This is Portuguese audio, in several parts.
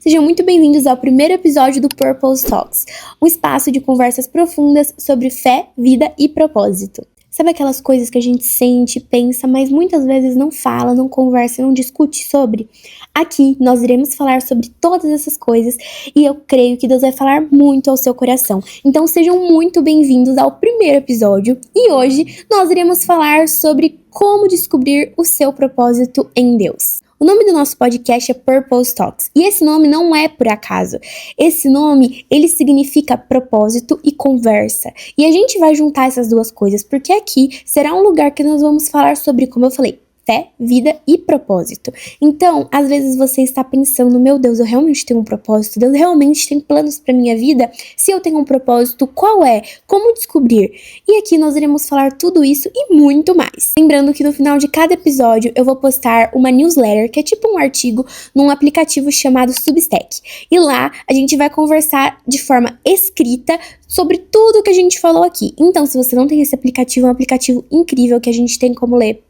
Sejam muito bem-vindos ao primeiro episódio do Purpose Talks, um espaço de conversas profundas sobre fé, vida e propósito. Sabe aquelas coisas que a gente sente, pensa, mas muitas vezes não fala, não conversa, não discute sobre? Aqui nós iremos falar sobre todas essas coisas e eu creio que Deus vai falar muito ao seu coração. Então sejam muito bem-vindos ao primeiro episódio e hoje nós iremos falar sobre como descobrir o seu propósito em Deus. O nome do nosso podcast é Purpose Talks, e esse nome não é por acaso. Esse nome, ele significa propósito e conversa. E a gente vai juntar essas duas coisas, porque aqui será um lugar que nós vamos falar sobre, como eu falei, fé, vida e propósito. Então, às vezes você está pensando, meu Deus, eu realmente tenho um propósito? Deus realmente tem planos para minha vida? Se eu tenho um propósito, qual é? Como descobrir? E aqui nós iremos falar tudo isso e muito mais. Lembrando que no final de cada episódio eu vou postar uma newsletter, que é tipo um artigo, num aplicativo chamado Substack. E lá a gente vai conversar de forma escrita sobre tudo que a gente falou aqui. Então, se você não tem esse aplicativo, é um aplicativo incrível que a gente tem como ler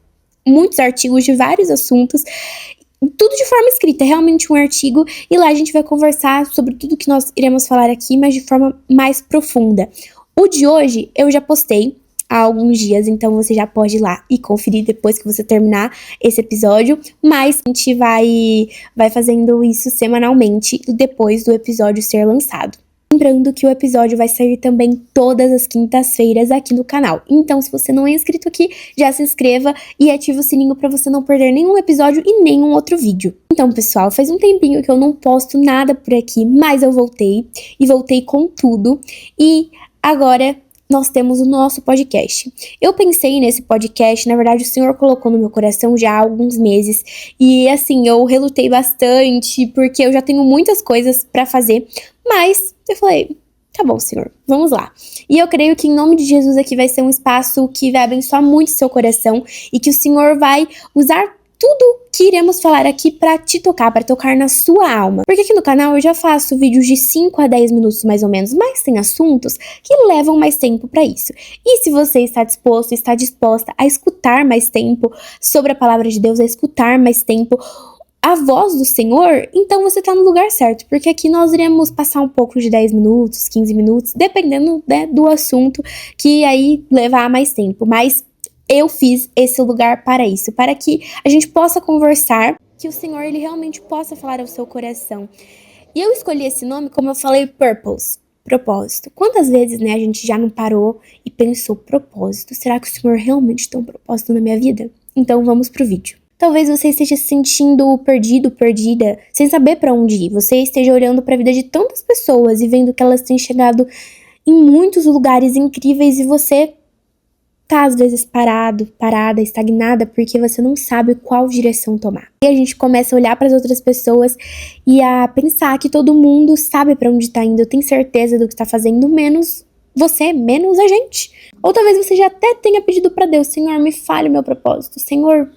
muitos artigos de vários assuntos, tudo de forma escrita, é realmente um artigo, e lá a gente vai conversar sobre tudo que nós iremos falar aqui, mas de forma mais profunda. O de hoje eu já postei há alguns dias, então você já pode ir lá e conferir depois que você terminar esse episódio, mas a gente vai fazendo isso semanalmente depois do episódio ser lançado. Lembrando que o episódio vai sair também todas as quintas-feiras aqui no canal. Então, se você não é inscrito aqui, já se inscreva e ative o sininho para você não perder nenhum episódio e nenhum outro vídeo. Então, pessoal, faz um tempinho que eu não posto nada por aqui, mas eu voltei e voltei com tudo. E agora nós temos o nosso podcast. Eu pensei nesse podcast, na verdade o Senhor colocou no meu coração já há alguns meses, e assim, eu relutei bastante, porque eu já tenho muitas coisas pra fazer, mas eu falei, tá bom, Senhor, vamos lá. E eu creio que em nome de Jesus aqui vai ser um espaço que vai abençoar muito seu coração, e que o Senhor vai usar tudo que iremos falar aqui para te tocar, para tocar na sua alma. Porque aqui no canal eu já faço vídeos de 5 a 10 minutos mais ou menos, mas tem assuntos que levam mais tempo para isso. E se você está disposto, está disposta a escutar mais tempo sobre a palavra de Deus, a escutar mais tempo a voz do Senhor, então você tá no lugar certo, porque aqui nós iremos passar um pouco de 10 minutos, 15 minutos, dependendo, né, do assunto, que aí levar mais tempo, mas eu fiz esse lugar para isso, para que a gente possa conversar, que o Senhor, ele realmente possa falar ao seu coração. E eu escolhi esse nome, como eu falei, Purpose, propósito. Quantas vezes, né, a gente já não parou e pensou, propósito, será que o Senhor realmente tem um propósito na minha vida? Então vamos pro vídeo. Talvez você esteja se sentindo perdido, perdida, sem saber para onde ir. Você esteja olhando para a vida de tantas pessoas e vendo que elas têm chegado em muitos lugares incríveis e você tá às vezes parada, estagnada, porque você não sabe qual direção tomar. E a gente começa a olhar para as outras pessoas e a pensar que todo mundo sabe para onde tá indo, tem certeza do que tá fazendo, menos você, menos a gente. Ou talvez você já até tenha pedido para Deus, Senhor, me fale o meu propósito. Senhor,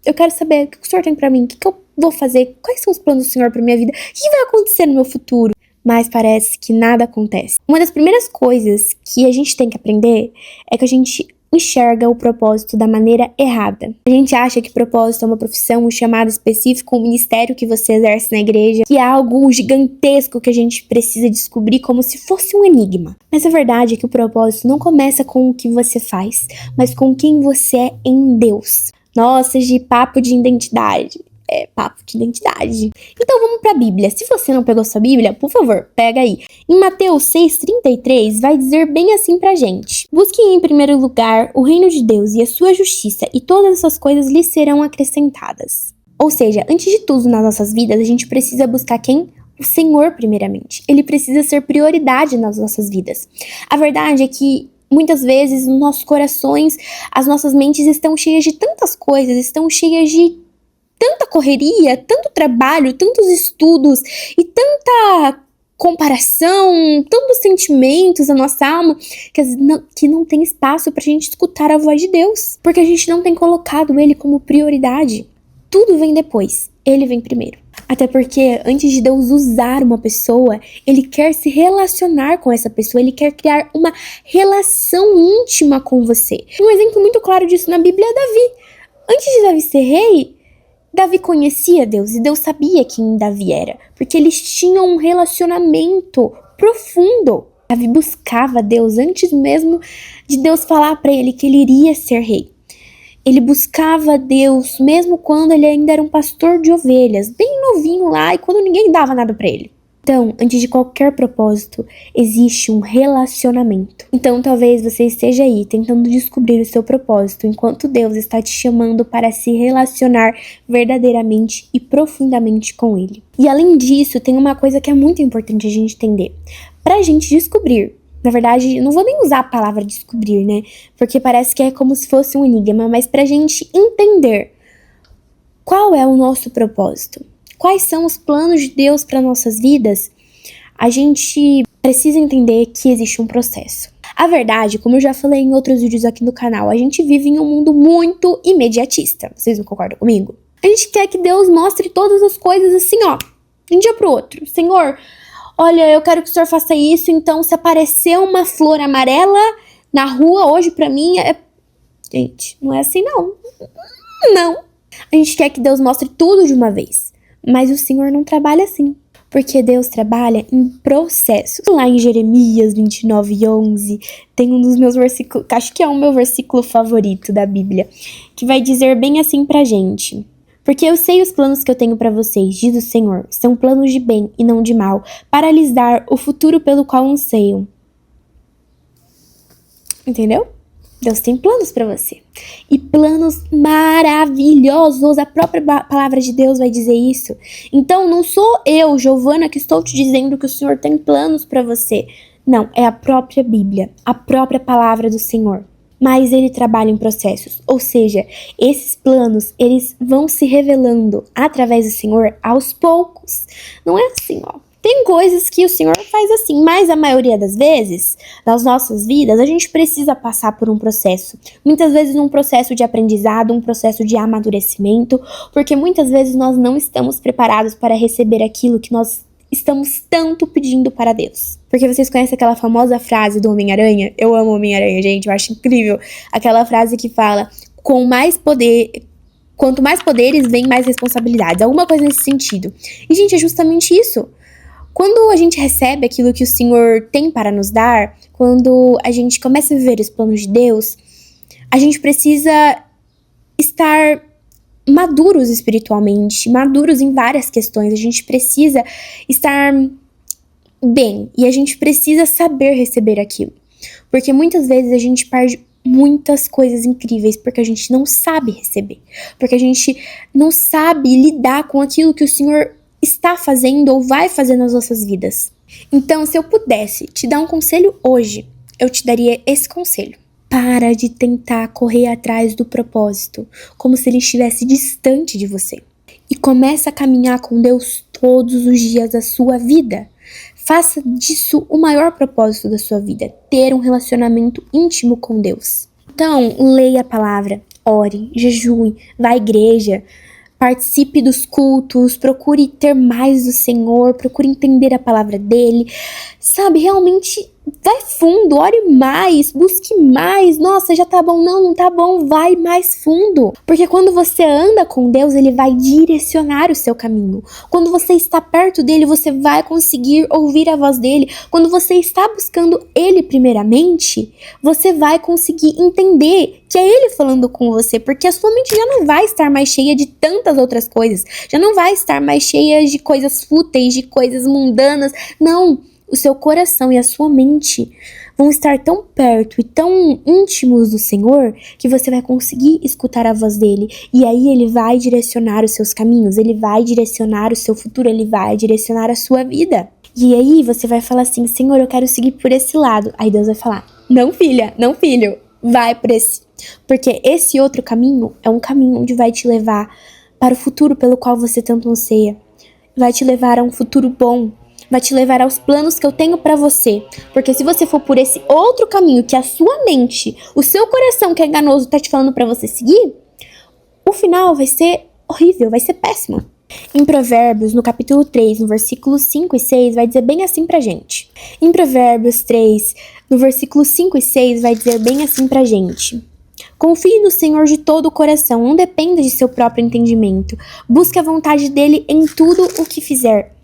eu quero saber o que o Senhor tem para mim, o que eu vou fazer, quais são os planos do Senhor para minha vida, o que vai acontecer no meu futuro. Mas parece que nada acontece. Uma das primeiras coisas que a gente tem que aprender é que a gente enxerga o propósito da maneira errada. A gente acha que propósito é uma profissão, um chamado específico, um ministério que você exerce na igreja, que é algo gigantesco que a gente precisa descobrir como se fosse um enigma. Mas a verdade é que o propósito não começa com o que você faz, mas com quem você é em Deus. Nossa, de papo de identidade. É, papo de identidade. Então vamos pra Bíblia. Se você não pegou sua Bíblia, por favor, pega aí. Em Mateus 6,33 vai dizer bem assim pra gente: busquem em primeiro lugar o reino de Deus e a sua justiça, e todas essas coisas lhes serão acrescentadas. Ou seja, antes de tudo nas nossas vidas, a gente precisa buscar quem? O Senhor primeiramente. Ele precisa ser prioridade nas nossas vidas. A verdade é que muitas vezes nos nossos corações, as nossas mentes estão cheias de tantas coisas, estão cheias de tanta correria, tanto trabalho, tantos estudos e tanta comparação, tantos sentimentos na nossa alma, que não tem espaço pra gente escutar a voz de Deus, porque a gente não tem colocado Ele como prioridade. Tudo vem depois, Ele vem primeiro. Até porque antes de Deus usar uma pessoa, Ele quer se relacionar com essa pessoa, Ele quer criar uma relação íntima com você. Um exemplo muito claro disso na Bíblia é Davi. Antes de Davi ser rei, Davi conhecia Deus e Deus sabia quem Davi era, porque eles tinham um relacionamento profundo. Davi buscava Deus antes mesmo de Deus falar para ele que ele iria ser rei. Ele buscava Deus mesmo quando ele ainda era um pastor de ovelhas, bem novinho lá e quando ninguém dava nada para ele. Então, antes de qualquer propósito, existe um relacionamento. Então, talvez você esteja aí tentando descobrir o seu propósito, enquanto Deus está te chamando para se relacionar verdadeiramente e profundamente com Ele. E além disso, tem uma coisa que é muito importante a gente entender. Para a gente descobrir, na verdade, não vou nem usar a palavra descobrir, né? Porque parece que é como se fosse um enigma, mas para a gente entender qual é o nosso propósito. Quais são os planos de Deus para nossas vidas? A gente precisa entender que existe um processo. A verdade, como eu já falei em outros vídeos aqui no canal, a gente vive em um mundo muito imediatista. Vocês não concordam comigo? A gente quer que Deus mostre todas as coisas assim, ó, de um dia pro outro. Senhor, olha, eu quero que o Senhor faça isso, então se aparecer uma flor amarela na rua hoje pra mim, Gente, não é assim não. Não. A gente quer que Deus mostre tudo de uma vez. Mas o Senhor não trabalha assim, porque Deus trabalha em processos. Lá em Jeremias 29:11, tem um dos meus versículos, acho que é o meu versículo favorito da Bíblia, que vai dizer bem assim pra gente. Porque eu sei os planos que eu tenho pra vocês, diz o Senhor, são planos de bem e não de mal, para lhes dar o futuro pelo qual anseiam. Entendeu? Deus tem planos pra você. E planos maravilhosos. A própria palavra de Deus vai dizer isso. Então, não sou eu, Giovana, que estou te dizendo que o Senhor tem planos pra você. Não, é a própria Bíblia, a própria palavra do Senhor. Mas Ele trabalha em processos. Ou seja, esses planos, eles vão se revelando através do Senhor aos poucos. Não é assim, ó. Tem coisas que o Senhor faz assim, mas a maioria das vezes, nas nossas vidas, a gente precisa passar por um processo. Muitas vezes um processo de aprendizado, um processo de amadurecimento, porque muitas vezes nós não estamos preparados para receber aquilo que nós estamos tanto pedindo para Deus. Porque vocês conhecem aquela famosa frase do Homem-Aranha? Eu amo Homem-Aranha, gente, eu acho incrível. Aquela frase que fala, quanto mais poderes, vem mais responsabilidades. Alguma coisa nesse sentido. E, gente, é justamente isso. Quando a gente recebe aquilo que o Senhor tem para nos dar, quando a gente começa a viver os planos de Deus, a gente precisa estar maduros espiritualmente, maduros em várias questões. A gente precisa estar bem e a gente precisa saber receber aquilo. Porque muitas vezes a gente perde muitas coisas incríveis porque a gente não sabe receber. Porque a gente não sabe lidar com aquilo que o Senhor está fazendo ou vai fazer nas nossas vidas. Então, se eu pudesse te dar um conselho hoje, eu te daria esse conselho. Para de tentar correr atrás do propósito, como se ele estivesse distante de você. E começa a caminhar com Deus todos os dias da sua vida. Faça disso o maior propósito da sua vida, ter um relacionamento íntimo com Deus. Então, leia a palavra, ore, jejue, vá à igreja, participe dos cultos, procure ter mais do Senhor, procure entender a palavra dele, sabe, realmente vai fundo, ore mais, busque mais. Nossa, já tá bom, não tá bom, vai mais fundo. Porque quando você anda com Deus, ele vai direcionar o seu caminho. Quando você está perto dele, você vai conseguir ouvir a voz dele. Quando você está buscando ele primeiramente, você vai conseguir entender que é ele falando com você, porque a sua mente já não vai estar mais cheia de tantas outras coisas, já não vai estar mais cheia de coisas fúteis, de coisas mundanas. Não, o seu coração e a sua mente vão estar tão perto e tão íntimos do Senhor que você vai conseguir escutar a voz dele. E aí ele vai direcionar os seus caminhos, ele vai direcionar o seu futuro, ele vai direcionar a sua vida. E aí você vai falar assim, Senhor, eu quero seguir por esse lado. Aí Deus vai falar, não filha, não filho, vai por esse. Porque esse outro caminho é um caminho onde vai te levar para o futuro pelo qual você tanto anseia. Vai te levar a um futuro bom. Vai te levar aos planos que eu tenho pra você. Porque se você for por esse outro caminho que a sua mente, o seu coração que é enganoso tá te falando pra você seguir, o final vai ser horrível, vai ser péssimo. Em Provérbios, no capítulo 3, no versículo 5 e 6, vai dizer bem assim pra gente. Em Provérbios 3, no versículo 5 e 6, vai dizer bem assim pra gente. Confie no Senhor de todo o coração, não dependa de seu próprio entendimento. Busque a vontade dele em tudo o que fizer,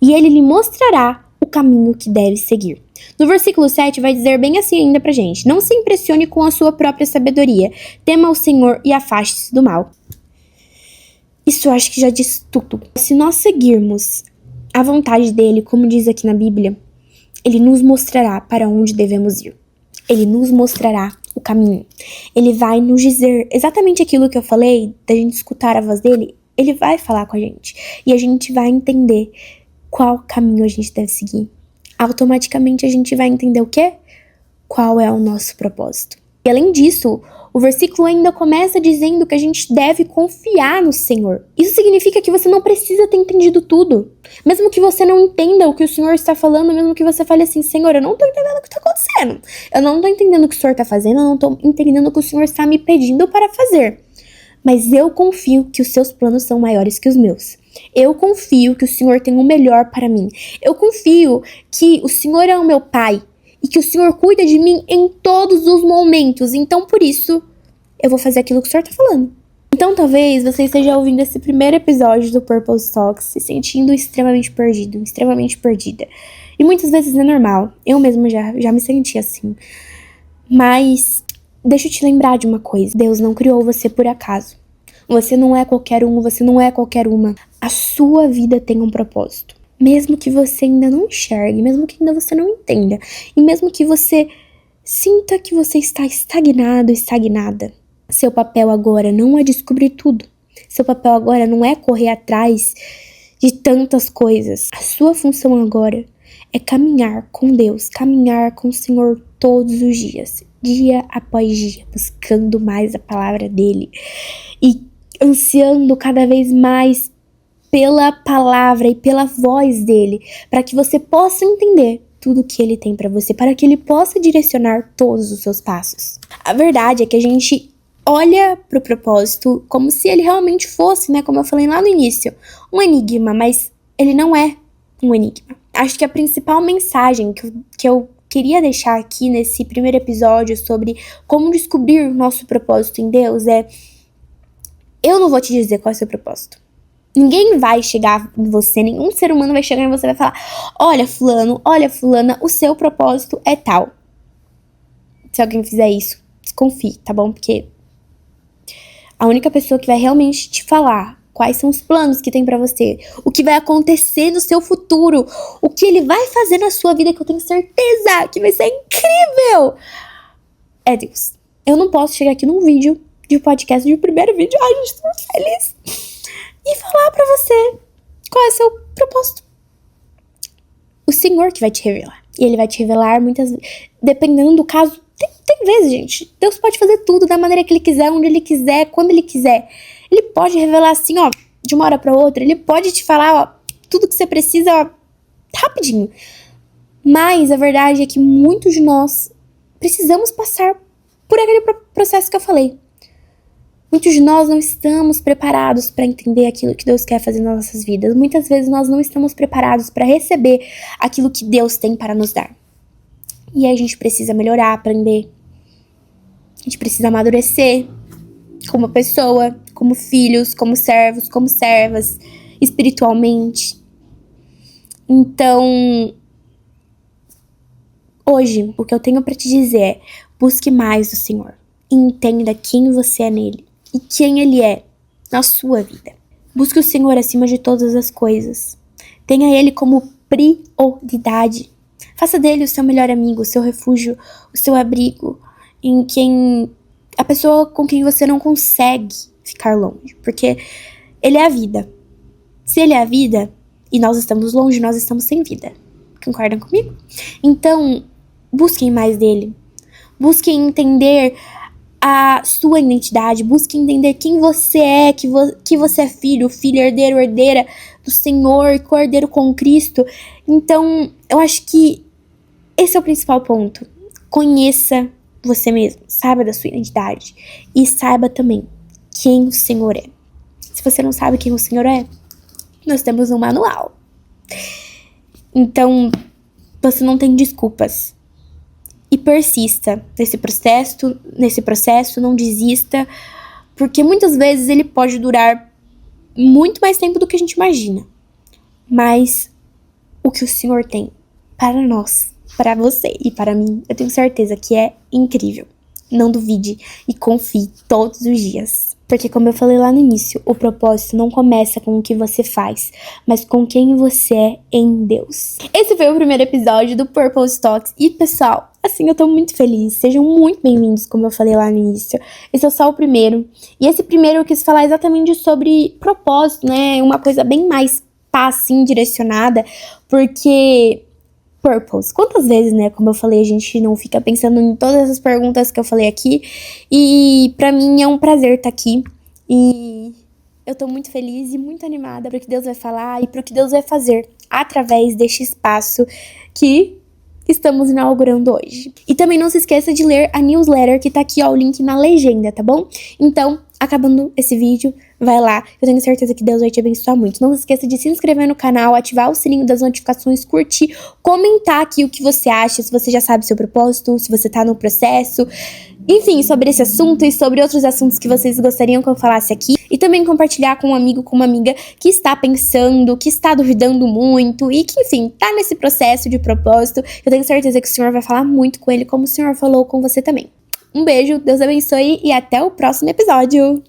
e ele lhe mostrará o caminho que deve seguir. No versículo 7 vai dizer bem assim ainda pra gente: não se impressione com a sua própria sabedoria, tema o Senhor e afaste-se do mal. Isso eu acho que já diz tudo. Se nós seguirmos a vontade dele, como diz aqui na Bíblia, ele nos mostrará para onde devemos ir. Ele nos mostrará o caminho. Ele vai nos dizer exatamente aquilo que eu falei, da gente escutar a voz dele. Ele vai falar com a gente. E a gente vai entender qual caminho a gente deve seguir. Automaticamente a gente vai entender o quê? Qual é o nosso propósito. E além disso, o versículo ainda começa dizendo que a gente deve confiar no Senhor. Isso significa que você não precisa ter entendido tudo. Mesmo que você não entenda o que o Senhor está falando, mesmo que você fale assim: Senhor, eu não estou entendendo o que está acontecendo. Eu não estou entendendo o que o Senhor está fazendo, eu não estou entendendo o que o Senhor está me pedindo para fazer. Mas eu confio que os seus planos são maiores que os meus. Eu confio que o Senhor tem o melhor para mim. Eu confio que o Senhor é o meu Pai e que o Senhor cuida de mim em todos os momentos. Então, por isso, eu vou fazer aquilo que o Senhor tá falando. Então, talvez você esteja ouvindo esse primeiro episódio do Purpose Talks se sentindo extremamente perdido, extremamente perdida. E muitas vezes é normal. Eu mesma já me senti assim. Mas deixa eu te lembrar de uma coisa. Deus não criou você por acaso. Você não é qualquer um, você não é qualquer uma. A sua vida tem um propósito. Mesmo que você ainda não enxergue, mesmo que ainda você não entenda, e mesmo que você sinta que você está estagnado, estagnada, seu papel agora não é descobrir tudo. Seu papel agora não é correr atrás de tantas coisas. A sua função agora é caminhar com Deus, caminhar com o Senhor todos os dias, dia após dia, buscando mais a palavra dele e ansiando cada vez mais pela palavra e pela voz dele, para que você possa entender tudo que ele tem para você, para que ele possa direcionar todos os seus passos. A verdade é que a gente olha pro propósito como se ele realmente fosse, né, como eu falei lá no início, um enigma, mas ele não é um enigma. Acho que a principal mensagem que eu queria deixar aqui nesse primeiro episódio sobre como descobrir o nosso propósito em Deus é: eu não vou te dizer qual é o seu propósito. Ninguém vai chegar em você, nenhum ser humano vai chegar em você e vai falar: olha, fulano, olha, fulana, o seu propósito é tal. Se alguém fizer isso, desconfie, tá bom? Porque a única pessoa que vai realmente te falar quais são os planos que tem pra você, o que vai acontecer no seu futuro, o que ele vai fazer na sua vida, que eu tenho certeza que vai ser incrível, é Deus. Eu não posso chegar aqui num vídeo de podcast, de primeiro vídeo, ai, gente, tô muito feliz, e falar pra você qual é o seu propósito. O Senhor que vai te revelar. E ele vai te revelar muitas vezes, dependendo do caso. Tem vezes, gente, Deus pode fazer tudo da maneira que ele quiser, onde ele quiser, quando ele quiser. Ele pode revelar assim, ó, de uma hora pra outra. Ele pode te falar, ó, tudo que você precisa, ó, rapidinho. Mas a verdade é que muitos de nós precisamos passar por aquele processo que eu falei. Muitos de nós não estamos preparados para entender aquilo que Deus quer fazer nas nossas vidas. Muitas vezes nós não estamos preparados para receber aquilo que Deus tem para nos dar. E aí a gente precisa melhorar, aprender. A gente precisa amadurecer como pessoa, como filhos, como servos, como servas, espiritualmente. Então, hoje, o que eu tenho para te dizer é: busque mais do Senhor. E entenda quem você é nele e quem ele é na sua vida. Busque o Senhor acima de todas as coisas. Tenha ele como prioridade. Faça dele o seu melhor amigo, o seu refúgio, o seu abrigo, a pessoa com quem você não consegue ficar longe, porque ele é a vida. Se ele é a vida e nós estamos longe, nós estamos sem vida. Concordam comigo? Então, busquem mais dele. Busquem entender a sua identidade, busque entender quem você é, que você é filho, herdeiro, herdeira do Senhor, cordeiro com Cristo. Então, eu acho que esse é o principal ponto. Conheça você mesmo, saiba da sua identidade e saiba também quem o Senhor é. Se você não sabe quem o Senhor é, nós temos um manual. Então, você não tem desculpas. e persista nesse processo, não desista, porque muitas vezes ele pode durar muito mais tempo do que a gente imagina. Mas o que o Senhor tem para nós, para você e para mim, eu tenho certeza que é incrível. Não duvide e confie todos os dias. Porque, como eu falei lá no início, o propósito não começa com o que você faz, mas com quem você é em Deus. Esse foi o primeiro episódio do Purpose Talks. E, pessoal, assim, eu tô muito feliz. Sejam muito bem-vindos, como eu falei lá no início. Esse é só o primeiro. E esse primeiro eu quis falar exatamente sobre propósito, né? Uma coisa bem mais pá, assim, direcionada. Porque... Purpose. Quantas vezes, né, como eu falei, a gente não fica pensando em todas essas perguntas que eu falei aqui. E pra mim é um prazer estar aqui. E eu tô muito feliz e muito animada pro que Deus vai falar e pro que Deus vai fazer através deste espaço que estamos inaugurando hoje. E também não se esqueça de ler a newsletter que tá aqui, ó, o link na legenda, tá bom? Então, acabando esse vídeo, vai lá, eu tenho certeza que Deus vai te abençoar muito. Não se esqueça de se inscrever no canal, ativar o sininho das notificações, curtir, comentar aqui o que você acha, se você já sabe seu propósito, se você tá no processo, enfim, sobre esse assunto e sobre outros assuntos que vocês gostariam que eu falasse aqui. E também compartilhar com um amigo, com uma amiga que está pensando, que está duvidando muito e que, enfim, tá nesse processo de propósito. Eu tenho certeza que o Senhor vai falar muito com ele, como o Senhor falou com você também. Um beijo, Deus abençoe e até o próximo episódio!